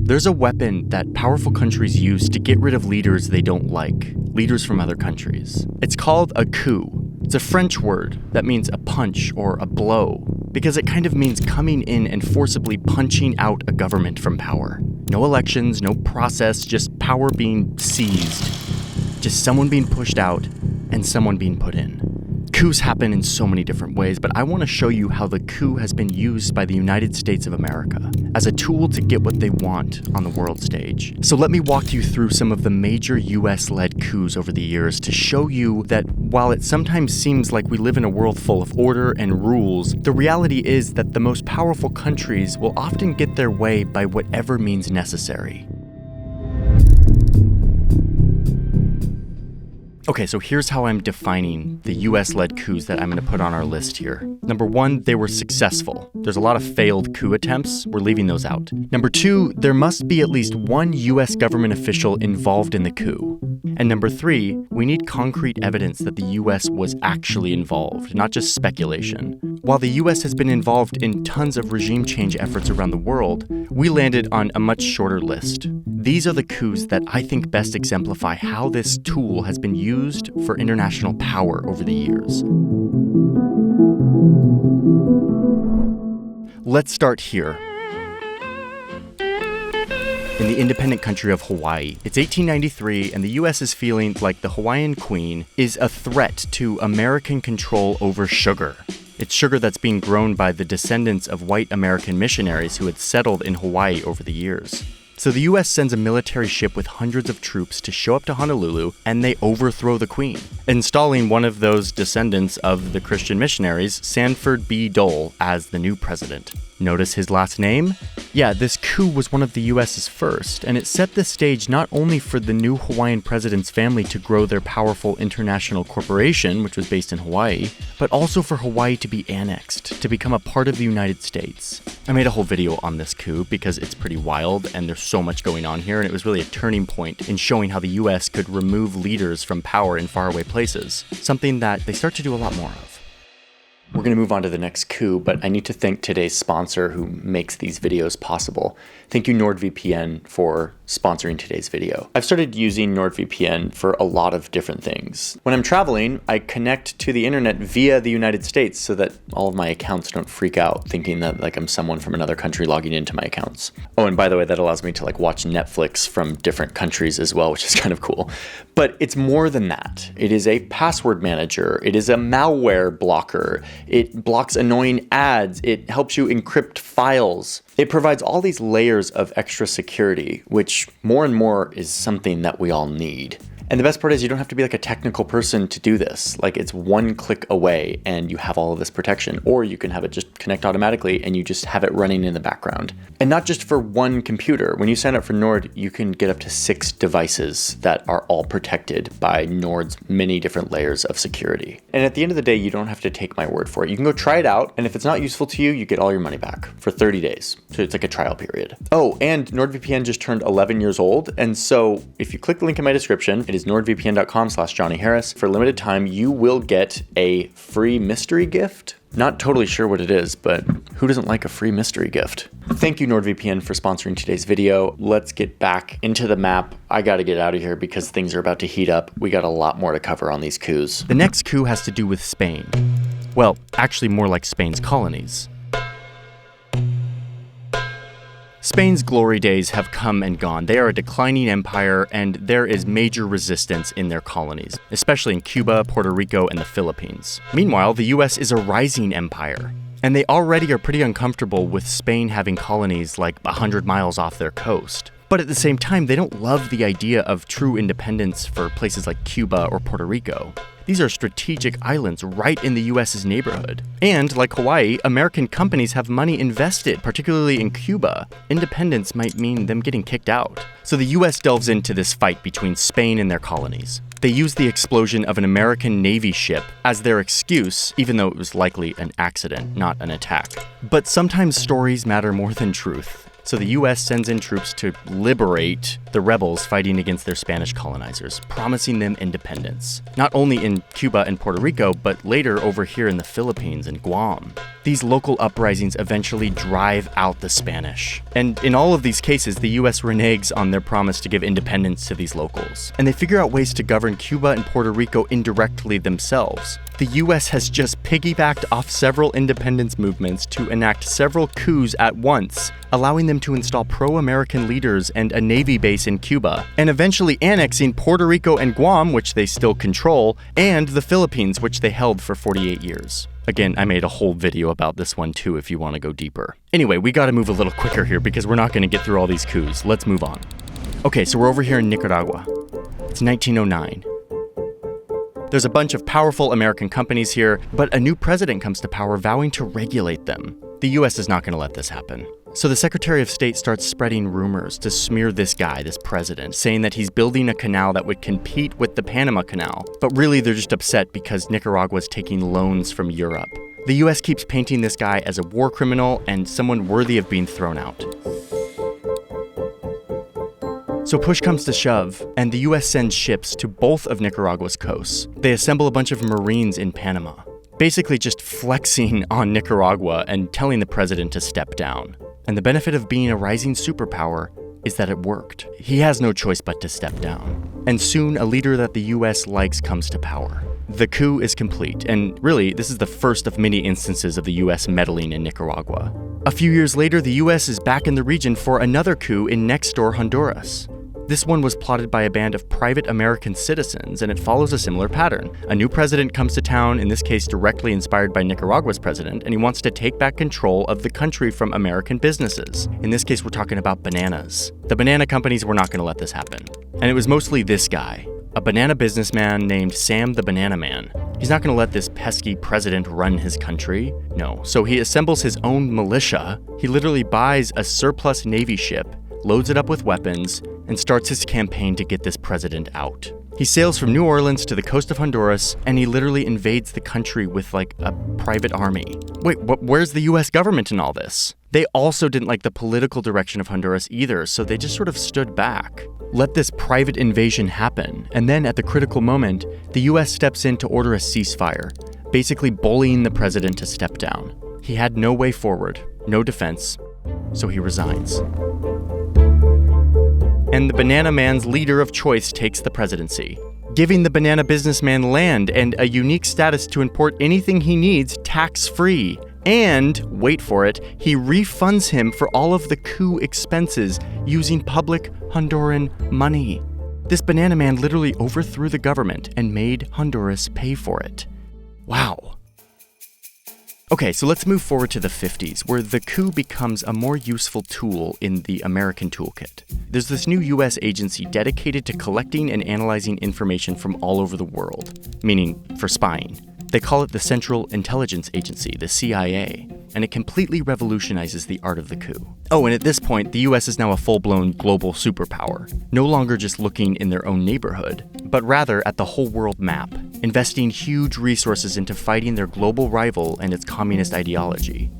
There's a weapon that powerful countries use to get rid of leaders they don't like, leaders from other countries. It's called a coup. It's a French word that means a punch or a blow, because it kind of means coming in and forcibly punching out a government from power. No elections, no process, just power being seized. Just someone being pushed out and someone being put in. Coups happen in so many different ways, but I want to show you how the coup has been used by the United States of America as a tool to get what they want on the world stage. So let me walk you through some of the major US-led coups over the years to show you that while it sometimes seems like we live in a world full of order and rules, the reality is that the most powerful countries will often get their way by whatever means necessary. Okay, so here's how I'm defining the US-led coups that I'm going to put on our list here. Number one, they were successful. There's a lot of failed coup attempts. We're leaving those out. Number two, there must be at least one US government official involved in the coup. And number three, we need concrete evidence that the US was actually involved, not just speculation. While the US has been involved in tons of regime change efforts around the world, we landed on a much shorter list. These are the coups that I think best exemplify how this tool has been used for international power over the years. Let's start here. In the independent country of Hawaii. It's 1893, and the US is feeling like the Hawaiian Queen is a threat to American control over sugar. It's sugar that's being grown by the descendants of white American missionaries who had settled in Hawaii over the years. So the US sends a military ship with hundreds of troops to show up to Honolulu, and they overthrow the Queen, installing one of those descendants of the Christian missionaries, Sanford B. Dole, as the new president. Notice his last name? Yeah, this coup was one of the US's first, and it set the stage not only for the new Hawaiian president's family to grow their powerful international corporation, which was based in Hawaii, but also for Hawaii to be annexed, to become a part of the United States. I made a whole video on this coup because it's pretty wild and there's so much going on here, and it was really a turning point in showing how the US could remove leaders from power in faraway places, something that they start to do a lot more of. We're going to move on to the next coup, but I need to thank today's sponsor who makes these videos possible. Thank you, NordVPN, for sponsoring today's video. I've started using NordVPN for a lot of different things. When I'm traveling, I connect to the internet via the United States so that all of my accounts don't freak out thinking that I'm someone from another country logging into my accounts. Oh, and by the way, that allows me to watch Netflix from different countries as well, which is kind of cool. But it's more than that. It is a password manager. It is a malware blocker. It blocks annoying ads. It helps you encrypt files. It provides all these layers of extra security, which more and more is something that we all need. And the best part is you don't have to be a technical person to do this. It's one click away and you have all of this protection, or you can have it just connect automatically and you just have it running in the background. And not just for one computer. When you sign up for Nord, you can get up to 6 devices that are all protected by Nord's many different layers of security. And at the end of the day, you don't have to take my word for it. You can go try it out, and if it's not useful to you, you get all your money back for 30 days. So it's a trial period. Oh, and NordVPN just turned 11 years old, and so if you click the link in my description, it is nordvpn.com/Johnny Harris. For a limited time, you will get a free mystery gift. Not totally sure what it is, but who doesn't like a free mystery gift? Thank you, NordVPN, for sponsoring today's video. Let's get back into the map. I gotta get out of here because things are about to heat up. We got a lot more to cover on these coups. The next coup has to do with Spain. Well, actually more like Spain's colonies. Spain's glory days have come and gone. They are a declining empire, and there is major resistance in their colonies, especially in Cuba, Puerto Rico, and the Philippines. Meanwhile, the US is a rising empire, and they already are pretty uncomfortable with Spain having colonies 100 miles off their coast. But at the same time, they don't love the idea of true independence for places like Cuba or Puerto Rico. These are strategic islands right in the US's neighborhood. And like Hawaii, American companies have money invested, particularly in Cuba. Independence might mean them getting kicked out. So the US delves into this fight between Spain and their colonies. They use the explosion of an American Navy ship as their excuse, even though it was likely an accident, not an attack. But sometimes stories matter more than truth. So the US sends in troops to liberate the rebels fighting against their Spanish colonizers, promising them independence. Not only in Cuba and Puerto Rico, but later over here in the Philippines and Guam. These local uprisings eventually drive out the Spanish. And in all of these cases, the US reneges on their promise to give independence to these locals. And they figure out ways to govern Cuba and Puerto Rico indirectly themselves. The US has just piggybacked off several independence movements to enact several coups at once, allowing them to install pro-American leaders and a navy base in Cuba, and eventually annexing Puerto Rico and Guam, which they still control, and the Philippines, which they held for 48 years. Again, I made a whole video about this one too if you want to go deeper. Anyway, we gotta move a little quicker here because we're not gonna get through all these coups. Let's move on. Okay, so we're over here in Nicaragua. It's 1909. There's a bunch of powerful American companies here, but a new president comes to power vowing to regulate them. The US is not going to let this happen. So the Secretary of State starts spreading rumors to smear this guy, this president, saying that he's building a canal that would compete with the Panama Canal. But really, they're just upset because Nicaragua's taking loans from Europe. The US keeps painting this guy as a war criminal and someone worthy of being thrown out. So push comes to shove, and the US sends ships to both of Nicaragua's coasts. They assemble a bunch of Marines in Panama, basically just flexing on Nicaragua and telling the president to step down. And the benefit of being a rising superpower is that it worked. He has no choice but to step down. And soon, a leader that the US likes comes to power. The coup is complete, and really, this is the first of many instances of the US meddling in Nicaragua. A few years later, the US is back in the region for another coup in next-door Honduras. This one was plotted by a band of private American citizens, and it follows a similar pattern. A new president comes to town, in this case directly inspired by Nicaragua's president, and he wants to take back control of the country from American businesses. In this case, we're talking about bananas. The banana companies were not going to let this happen. And it was mostly this guy, a banana businessman named Sam the Banana Man. He's not going to let this pesky president run his country. No. So he assembles his own militia. He literally buys a surplus Navy ship, loads it up with weapons, and starts his campaign to get this president out. He sails from New Orleans to the coast of Honduras, and he literally invades the country with like a private army. Wait, where's the US government in all this? They also didn't like the political direction of Honduras either, so they just sort of stood back. Let this private invasion happen, and then at the critical moment, the US steps in to order a ceasefire, basically bullying the president to step down. He had no way forward, no defense, so he resigns. And the Banana Man's leader of choice takes the presidency, giving the banana businessman land and a unique status to import anything he needs tax-free. And, wait for it, he refunds him for all of the coup expenses using public Honduran money. This Banana Man literally overthrew the government and made Honduras pay for it. Wow. Okay, so let's move forward to the 50s, where the coup becomes a more useful tool in the American toolkit. There's this new US agency dedicated to collecting and analyzing information from all over the world, meaning for spying. They call it the Central Intelligence Agency, the CIA, and it completely revolutionizes the art of the coup. Oh, and at this point, the US is now a full-blown global superpower, no longer just looking in their own neighborhood, but rather at the whole world map, investing huge resources into fighting their global rival and its communist ideology.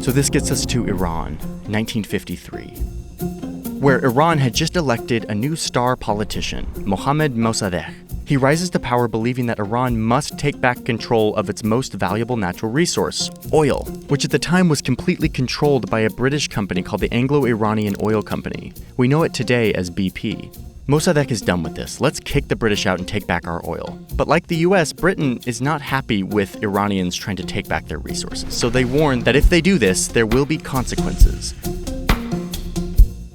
So this gets us to Iran, 1953, where Iran had just elected a new star politician, Mohammad Mossadegh. He rises to power believing that Iran must take back control of its most valuable natural resource, oil, which at the time was completely controlled by a British company called the Anglo-Iranian Oil Company. We know it today as BP. Mossadegh is done with this. Let's kick the British out and take back our oil. But like the US, Britain is not happy with Iranians trying to take back their resources. So they warn that if they do this, there will be consequences.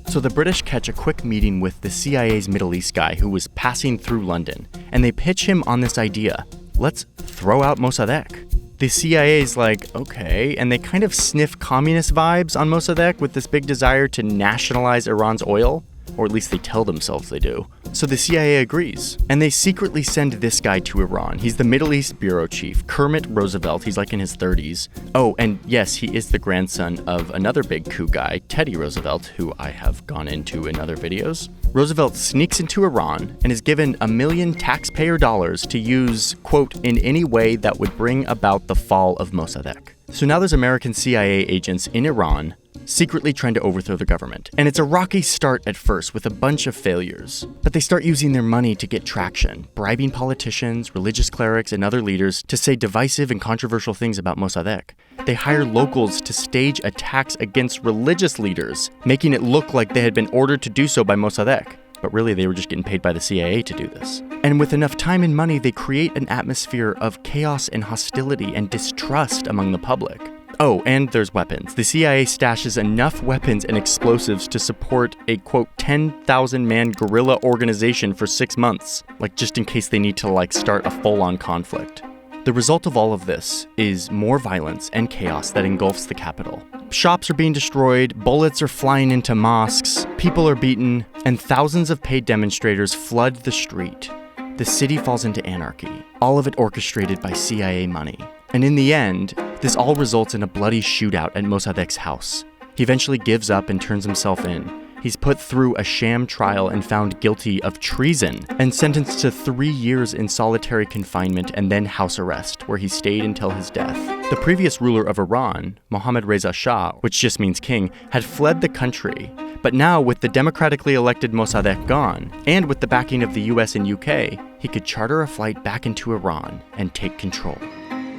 So the British catch a quick meeting with the CIA's Middle East guy who was passing through London, and they pitch him on this idea: let's throw out Mossadegh. The CIA's like, okay, and they kind of sniff communist vibes on Mossadegh with this big desire to nationalize Iran's oil, or at least they tell themselves they do. So the CIA agrees, and they secretly send this guy to Iran. He's the Middle East bureau chief, Kermit Roosevelt. He's like in his 30s. Oh, and yes, he is the grandson of another big coup guy, Teddy Roosevelt, who I have gone into in other videos. Roosevelt sneaks into Iran and is given $1 million taxpayer dollars to use, quote, in any way that would bring about the fall of Mossadegh. So now there's American CIA agents in Iran secretly trying to overthrow the government. And it's a rocky start at first with a bunch of failures. But they start using their money to get traction, bribing politicians, religious clerics, and other leaders to say divisive and controversial things about Mossadegh. They hire locals to stage attacks against religious leaders, making it look like they had been ordered to do so by Mossadegh. But really, they were just getting paid by the CIA to do this. And with enough time and money, they create an atmosphere of chaos and hostility and distrust among the public. Oh, and there's weapons. The CIA stashes enough weapons and explosives to support a, quote, 10,000-man guerrilla organization for 6 months, like just in case they need to, start a full-on conflict. The result of all of this is more violence and chaos that engulfs the capital. Shops are being destroyed, bullets are flying into mosques, people are beaten, and thousands of paid demonstrators flood the street. The city falls into anarchy, all of it orchestrated by CIA money. And in the end, this all results in a bloody shootout at Mossadegh's house. He eventually gives up and turns himself in. He's put through a sham trial and found guilty of treason and sentenced to 3 years in solitary confinement and then house arrest, where he stayed until his death. The previous ruler of Iran, Mohammad Reza Shah, which just means king, had fled the country. But now, with the democratically elected Mossadegh gone, and with the backing of the US and UK, he could charter a flight back into Iran and take control.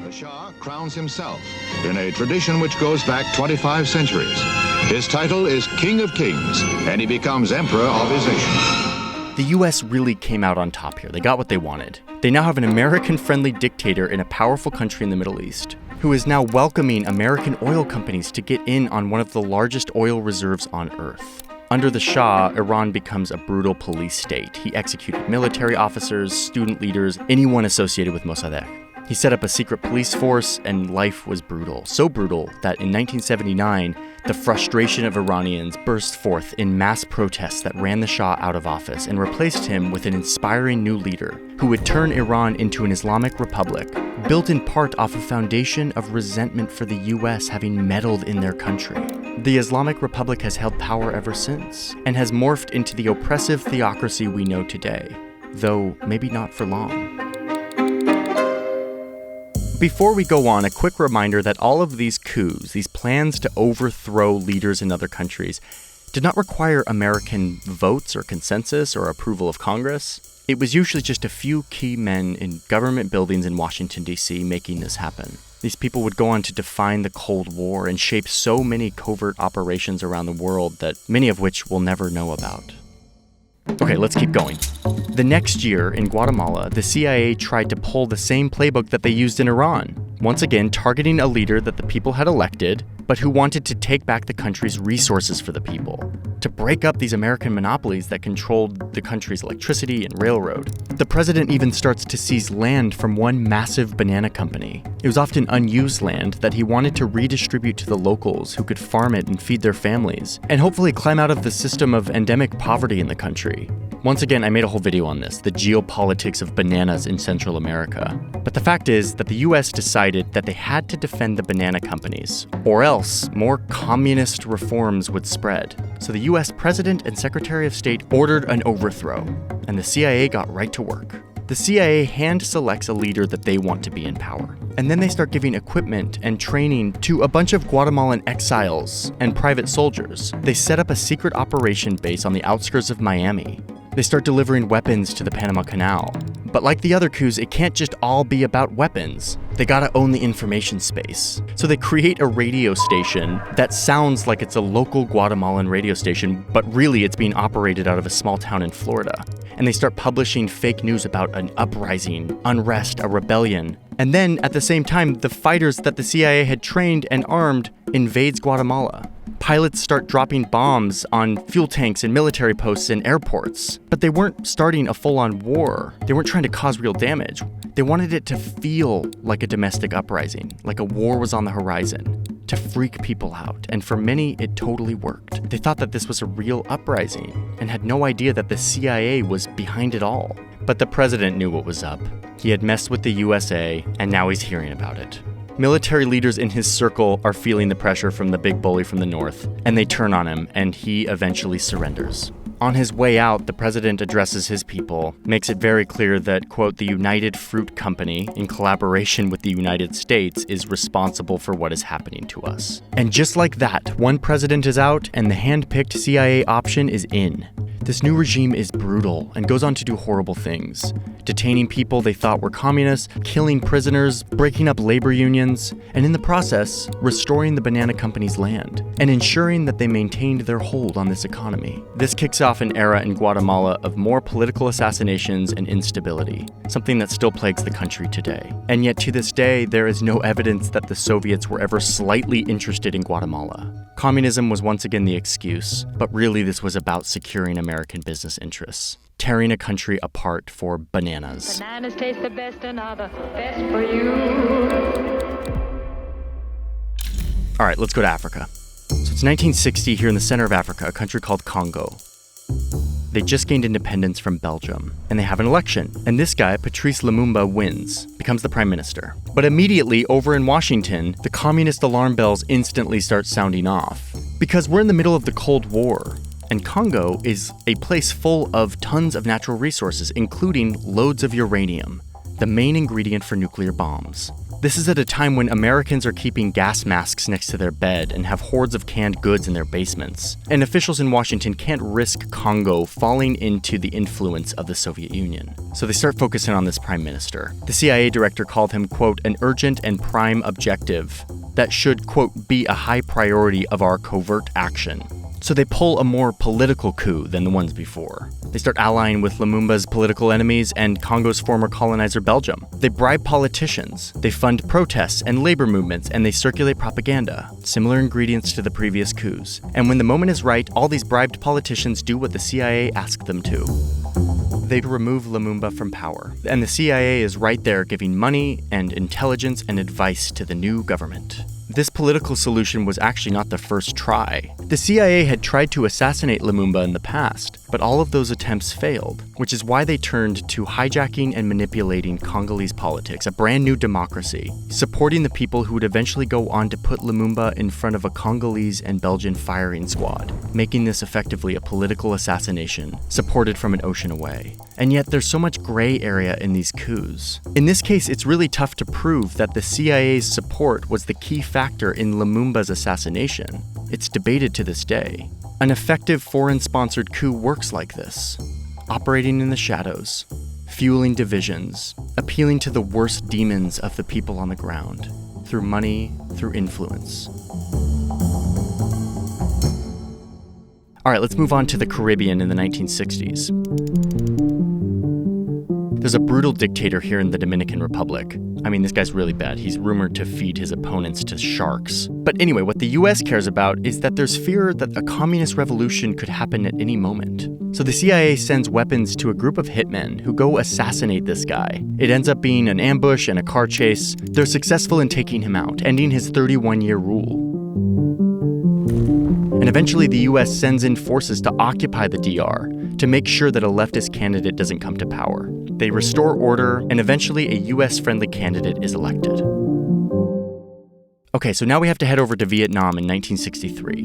The Shah crowns himself in a tradition which goes back 25 centuries. His title is King of Kings, and he becomes Emperor of his nation. The US really came out on top here. They got what they wanted. They now have an American-friendly dictator in a powerful country in the Middle East, who is now welcoming American oil companies to get in on one of the largest oil reserves on Earth. Under the Shah, Iran becomes a brutal police state. He executed military officers, student leaders, anyone associated with Mossadegh. He set up a secret police force, and life was brutal. So brutal that in 1979, the frustration of Iranians burst forth in mass protests that ran the Shah out of office and replaced him with an inspiring new leader who would turn Iran into an Islamic republic, built in part off a foundation of resentment for the US having meddled in their country. The Islamic Republic has held power ever since, and has morphed into the oppressive theocracy we know today, though maybe not for long. Before we go on, a quick reminder that all of these coups, these plans to overthrow leaders in other countries, did not require American votes or consensus or approval of Congress. It was usually just a few key men in government buildings in Washington, D.C. making this happen. These people would go on to define the Cold War and shape so many covert operations around the world that many of which we'll never know about. Okay, let's keep going. The next year, in Guatemala, the CIA tried to pull the same playbook that they used in Iran, once again targeting a leader that the people had elected, but who wanted to take back the country's resources for the people, to break up these American monopolies that controlled the country's electricity and railroad. The president even starts to seize land from one massive banana company. It was often unused land that he wanted to redistribute to the locals who could farm it and feed their families, and hopefully climb out of the system of endemic poverty in the country. Once again, I made a whole video on this, the geopolitics of bananas in Central America. But the fact is that the US decided that they had to defend the banana companies, or else more communist reforms would spread. So the US President and Secretary of State ordered an overthrow, and the CIA got right to work. The CIA hand selects a leader that they want to be in power. And then they start giving equipment and training to a bunch of Guatemalan exiles and private soldiers. They set up a secret operation base on the outskirts of Miami. They start delivering weapons to the Panama Canal. But like the other coups, it can't just all be about weapons. They gotta own the information space. So they create a radio station that sounds like it's a local Guatemalan radio station, but really it's being operated out of a small town in Florida. And they start publishing fake news about an uprising, unrest, a rebellion. And then, at the same time, the fighters that the CIA had trained and armed invades Guatemala. Pilots start dropping bombs on fuel tanks and military posts and airports. But they weren't starting a full-on war. They weren't trying to cause real damage. They wanted it to feel like a domestic uprising, like a war was on the horizon, to freak people out. And for many, it totally worked. They thought that this was a real uprising and had no idea that the CIA was behind it all. But the president knew what was up. He had messed with the USA, and now he's hearing about it. Military leaders in his circle are feeling the pressure from the big bully from the north, and they turn on him, and he eventually surrenders. On his way out, the president addresses his people, makes it very clear that, quote, the United Fruit Company, in collaboration with the United States, is responsible for what is happening to us. And just like that, one president is out and the hand-picked CIA option is in. This new regime is brutal and goes on to do horrible things, detaining people they thought were communists, killing prisoners, breaking up labor unions, and in the process, restoring the banana company's land and ensuring that they maintained their hold on this economy. This kicks off an era in Guatemala of more political assassinations and instability, something that still plagues the country today. And yet to this day, there is no evidence that the Soviets were ever slightly interested in Guatemala. Communism was once again the excuse, but really this was about securing American business interests, tearing a country apart for bananas. Bananas taste the best and are the best for you. All right, let's go to Africa. So it's 1960 here in the center of Africa, a country called Congo. They just gained independence from Belgium, and they have an election. And this guy, Patrice Lumumba, wins, becomes the prime minister. But immediately, over in Washington, the communist alarm bells instantly start sounding off. Because we're in the middle of the Cold War, and Congo is a place full of tons of natural resources, including loads of uranium, the main ingredient for nuclear bombs. This is at a time when Americans are keeping gas masks next to their bed and have hordes of canned goods in their basements. And officials in Washington can't risk Congo falling into the influence of the Soviet Union. So they start focusing on this prime minister. The CIA director called him, quote, an urgent and prime objective that should, quote, be a high priority of our covert action. So they pull a more political coup than the ones before. They start allying with Lumumba's political enemies and Congo's former colonizer Belgium. They bribe politicians, they fund protests and labor movements, and they circulate propaganda, similar ingredients to the previous coups. And when the moment is right, all these bribed politicians do what the CIA asked them to. They remove Lumumba from power, and the CIA is right there giving money and intelligence and advice to the new government. This political solution was actually not the first try. The CIA had tried to assassinate Lumumba in the past, but all of those attempts failed, which is why they turned to hijacking and manipulating Congolese politics, a brand new democracy, supporting the people who would eventually go on to put Lumumba in front of a Congolese and Belgian firing squad, making this effectively a political assassination, supported from an ocean away. And yet there's so much gray area in these coups. In this case, it's really tough to prove that the CIA's support was the key factor in Lumumba's assassination. It's debated to this day. An effective foreign-sponsored coup works like this, operating in the shadows, fueling divisions, appealing to the worst demons of the people on the ground, through money, through influence. All right, let's move on to the Caribbean in the 1960s. There's a brutal dictator here in the Dominican Republic. I mean, this guy's really bad. He's rumored to feed his opponents to sharks. But anyway, what the US cares about is that there's fear that a communist revolution could happen at any moment. So the CIA sends weapons to a group of hitmen who go assassinate this guy. It ends up being an ambush and a car chase. They're successful in taking him out, ending his 31-year rule. And eventually the US sends in forces to occupy the DR to make sure that a leftist candidate doesn't come to power. They restore order, and eventually a US-friendly candidate is elected. Okay, so now we have to head over to Vietnam in 1963.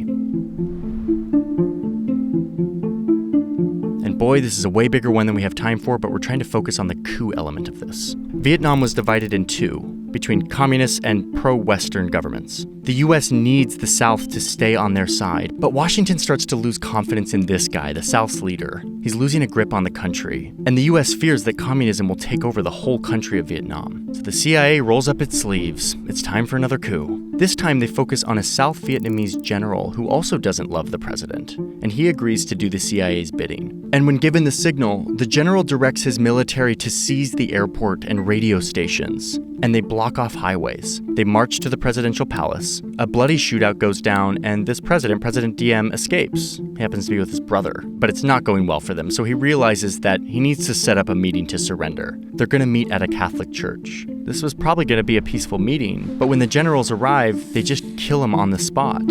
And boy, this is a way bigger one than we have time for, but we're trying to focus on the coup element of this. Vietnam was divided in two, between communist and pro-Western governments. The US needs the South to stay on their side, but Washington starts to lose confidence in this guy, the South's leader. He's losing a grip on the country, and the US fears that communism will take over the whole country of Vietnam. So the CIA rolls up its sleeves. It's time for another coup. This time they focus on a South Vietnamese general who also doesn't love the president, and he agrees to do the CIA's bidding. And when given the signal, the general directs his military to seize the airport and radio stations, and they block off highways. They march to the presidential palace. A bloody shootout goes down, and this president, President Diem, escapes. He happens to be with his brother, but it's not going well for them, so he realizes that he needs to set up a meeting to surrender. They're going to meet at a Catholic church. This was probably going to be a peaceful meeting, but when the generals arrive, they just kill him on the spot,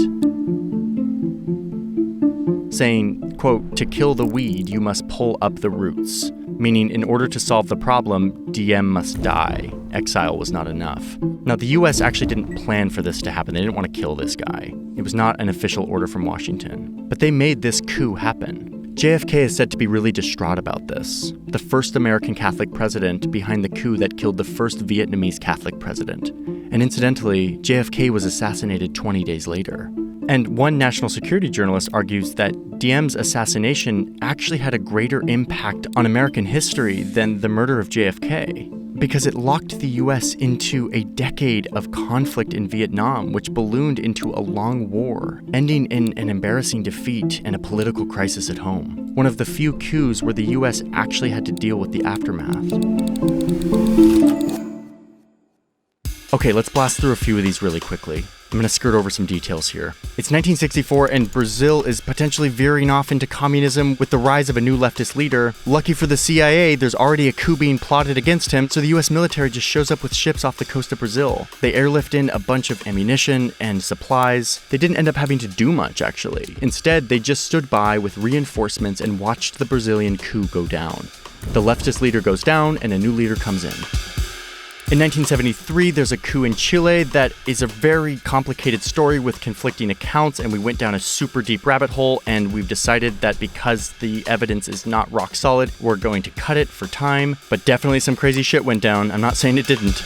saying, quote, "To kill the weed, you must pull up the roots," meaning in order to solve the problem, Diem must die. Exile was not enough. Now, the US actually didn't plan for this to happen. They didn't want to kill this guy. It was not an official order from Washington. But they made this coup happen. JFK is said to be really distraught about this, the first American Catholic president behind the coup that killed the first Vietnamese Catholic president. And incidentally, JFK was assassinated 20 days later. And one national security journalist argues that Diem's assassination actually had a greater impact on American history than the murder of JFK, because it locked the US into a decade of conflict in Vietnam, which ballooned into a long war, ending in an embarrassing defeat and a political crisis at home. One of the few coups where the US actually had to deal with the aftermath. Okay, let's blast through a few of these really quickly. I'm going to skirt over some details here. It's 1964 and Brazil is potentially veering off into communism with the rise of a new leftist leader. Lucky for the CIA, there's already a coup being plotted against him, so the US military just shows up with ships off the coast of Brazil. They airlift in a bunch of ammunition and supplies. They didn't end up having to do much, actually. Instead, they just stood by with reinforcements and watched the Brazilian coup go down. The leftist leader goes down and a new leader comes in. In 1973, there's a coup in Chile that is a very complicated story with conflicting accounts, and we went down a super deep rabbit hole, and we've decided that because the evidence is not rock solid, we're going to cut it for time. But definitely some crazy shit went down. I'm not saying it didn't.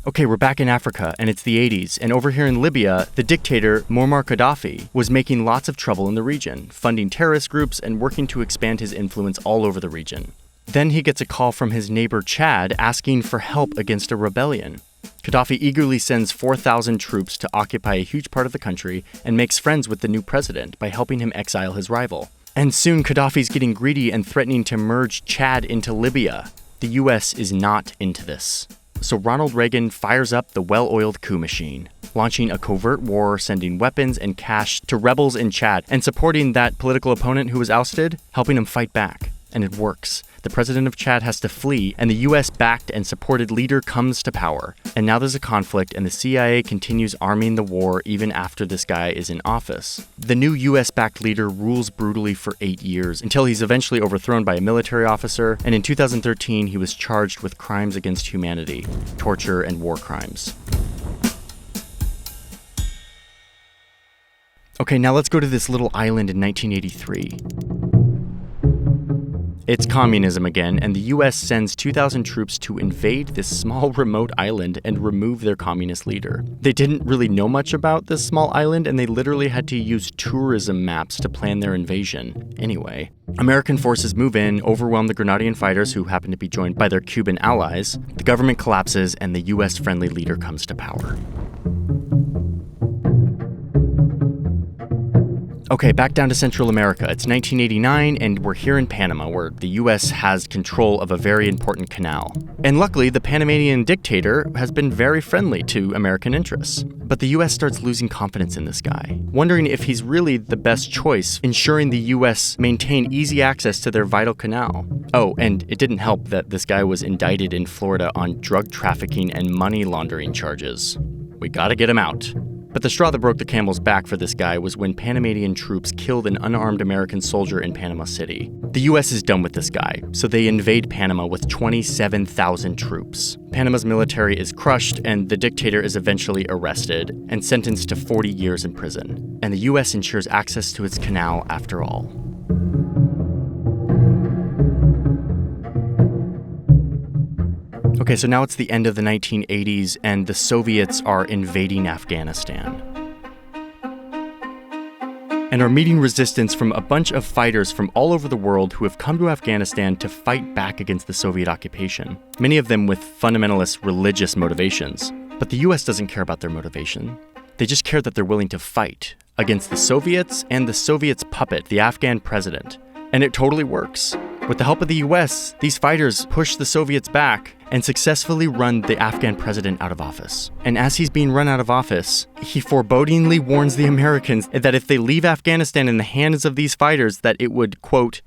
Okay, we're back in Africa, and it's the 80s, and over here in Libya, the dictator, Muammar Gaddafi, was making lots of trouble in the region, funding terrorist groups and working to expand his influence all over the region. Then he gets a call from his neighbor Chad asking for help against a rebellion. Gaddafi eagerly sends 4,000 troops to occupy a huge part of the country and makes friends with the new president by helping him exile his rival. And soon Gaddafi's getting greedy and threatening to merge Chad into Libya. The US is not into this. So Ronald Reagan fires up the well-oiled coup machine, launching a covert war, sending weapons and cash to rebels in Chad, and supporting that political opponent who was ousted, helping him fight back. And it works. The president of Chad has to flee, and the US-backed and supported leader comes to power. And now there's a conflict, and the CIA continues arming the war even after this guy is in office. The new US-backed leader rules brutally for 8 years, until he's eventually overthrown by a military officer, and in 2013 he was charged with crimes against humanity, torture, and war crimes. Okay, now let's go to this little island in 1983. It's communism again, and the US sends 2,000 troops to invade this small remote island and remove their communist leader. They didn't really know much about this small island, and they literally had to use tourism maps to plan their invasion. Anyway, American forces move in, overwhelm the Grenadian fighters who happen to be joined by their Cuban allies. The government collapses, and the US-friendly leader comes to power. Okay, back down to Central America. It's 1989, and we're here in Panama, where the US has control of a very important canal. And luckily, the Panamanian dictator has been very friendly to American interests. But the US starts losing confidence in this guy, wondering if he's really the best choice, ensuring the US maintain easy access to their vital canal. Oh, and it didn't help that this guy was indicted in Florida on drug trafficking and money laundering charges. We gotta get him out. But the straw that broke the camel's back for this guy was when Panamanian troops killed an unarmed American soldier in Panama City. The US is done with this guy, so they invade Panama with 27,000 troops. Panama's military is crushed, and the dictator is eventually arrested and sentenced to 40 years in prison. And the US ensures access to its canal after all. Okay, so now it's the end of the 1980s, and the Soviets are invading Afghanistan. And are meeting resistance from a bunch of fighters from all over the world who have come to Afghanistan to fight back against the Soviet occupation, many of them with fundamentalist religious motivations. But the US doesn't care about their motivation. They just care that they're willing to fight against the Soviets and the Soviets' puppet, the Afghan president. And it totally works. With the help of the US, these fighters push the Soviets back and successfully run the Afghan president out of office. And as he's being run out of office, he forebodingly warns the Americans that if they leave Afghanistan in the hands of these fighters, that it would, quote,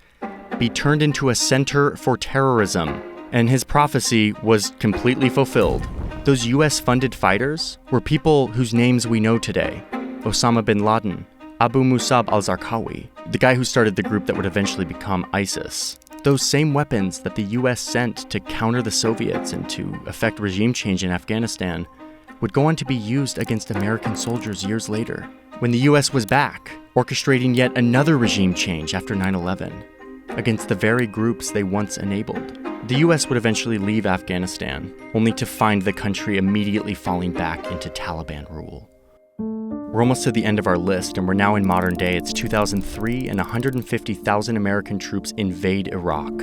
be turned into a center for terrorism. And his prophecy was completely fulfilled. Those US-funded fighters were people whose names we know today. Osama bin Laden, Abu Musab al-Zarqawi, the guy who started the group that would eventually become ISIS. Those same weapons that the US sent to counter the Soviets and to effect regime change in Afghanistan would go on to be used against American soldiers years later. when the US was back, orchestrating yet another regime change after 9/11, against the very groups they once enabled. The US would eventually leave Afghanistan, only to find the country immediately falling back into Taliban rule. We're almost to the end of our list, and we're now in modern day. It's 2003, and 150,000 American troops invade Iraq.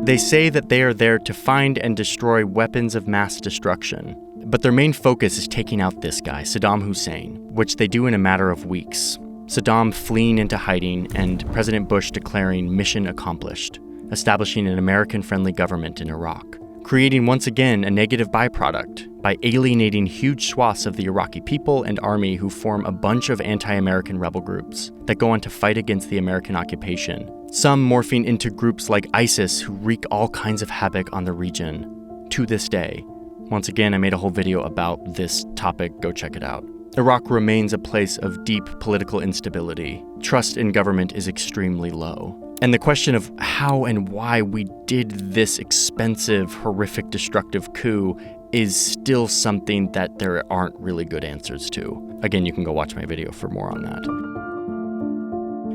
They say that they are there to find and destroy weapons of mass destruction, but their main focus is taking out this guy, Saddam Hussein, which they do in a matter of weeks. Saddam fleeing into hiding, and President Bush declaring mission accomplished, establishing an American-friendly government in Iraq, creating once again a negative byproduct by alienating huge swaths of the Iraqi people and army who form a bunch of anti-American rebel groups that go on to fight against the American occupation, some morphing into groups like ISIS who wreak all kinds of havoc on the region to this day. Once again, I made a whole video about this topic, go check it out. Iraq remains a place of deep political instability. Trust in government is extremely low. And the question of how and why we did this expensive, horrific, destructive coup is still something that there aren't really good answers to. Again, you can go watch my video for more on that.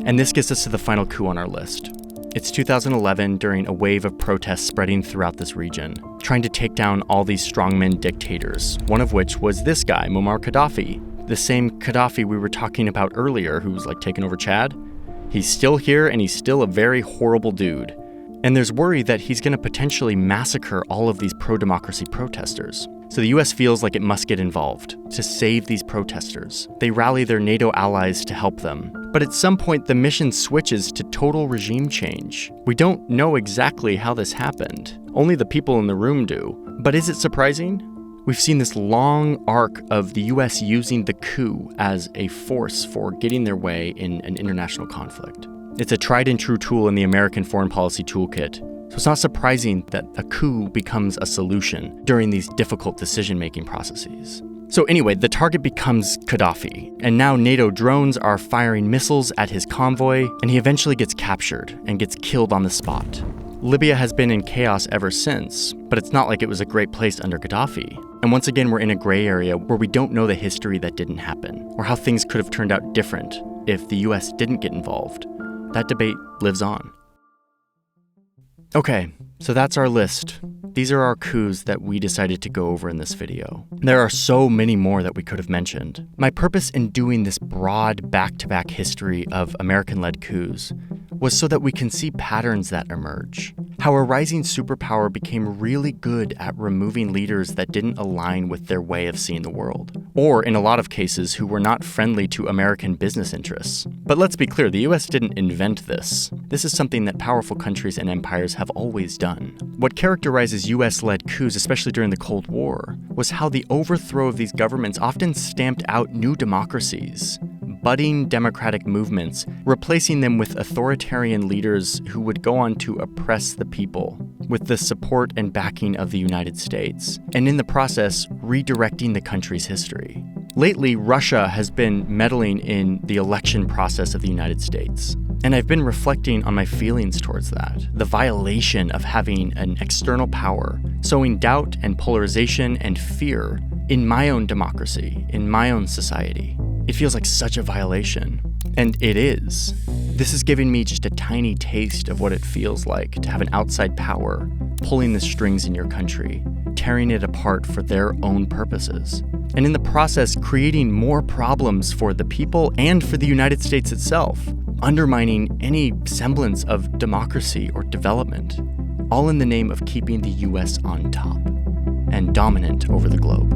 And this gets us to the final coup on our list. It's 2011 during a wave of protests spreading throughout this region, trying to take down all these strongmen dictators, one of which was this guy, Muammar Gaddafi, the same Gaddafi we were talking about earlier who was like taking over Chad. He's still here, and he's still a very horrible dude. And there's worry that he's going to potentially massacre all of these pro-democracy protesters. So the US feels like it must get involved to save these protesters. They rally their NATO allies to help them. But at some point, the mission switches to total regime change. We don't know exactly how this happened. Only the people in the room do. But is it surprising? We've seen this long arc of the US using the coup as a force for getting their way in an international conflict. It's a tried and true tool in the American foreign policy toolkit, so it's not surprising that a coup becomes a solution during these difficult decision-making processes. So anyway, the target becomes Gaddafi, and now NATO drones are firing missiles at his convoy, and he eventually gets captured and gets killed on the spot. Libya has been in chaos ever since, but it's not like it was a great place under Gaddafi. And once again, we're in a gray area where we don't know the history that didn't happen, or how things could have turned out different if the US didn't get involved. That debate lives on. Okay, so that's our list. These are our coups that we decided to go over in this video. There are so many more that we could have mentioned. My purpose in doing this broad back-to-back history of American-led coups was so that we can see patterns that emerge. How a rising superpower became really good at removing leaders that didn't align with their way of seeing the world, or in a lot of cases who were not friendly to American business interests. But let's be clear, the US didn't invent this. This is something that powerful countries and empires have always done. What characterizes US-led coups, especially during the Cold War, was how the overthrow of these governments often stamped out new democracies, budding democratic movements, replacing them with authoritarian leaders who would go on to oppress the people with the support and backing of the United States, and in the process, redirecting the country's history. Lately, Russia has been meddling in the election process of the United States, and I've been reflecting on my feelings towards that, the violation of having an external power, sowing doubt and polarization and fear in my own democracy, in my own society. It feels like such a violation, and it is. This is giving me just a tiny taste of what it feels like to have an outside power pulling the strings in your country, tearing it apart for their own purposes, and in the process creating more problems for the people and for the United States itself, undermining any semblance of democracy or development, all in the name of keeping the US on top and dominant over the globe.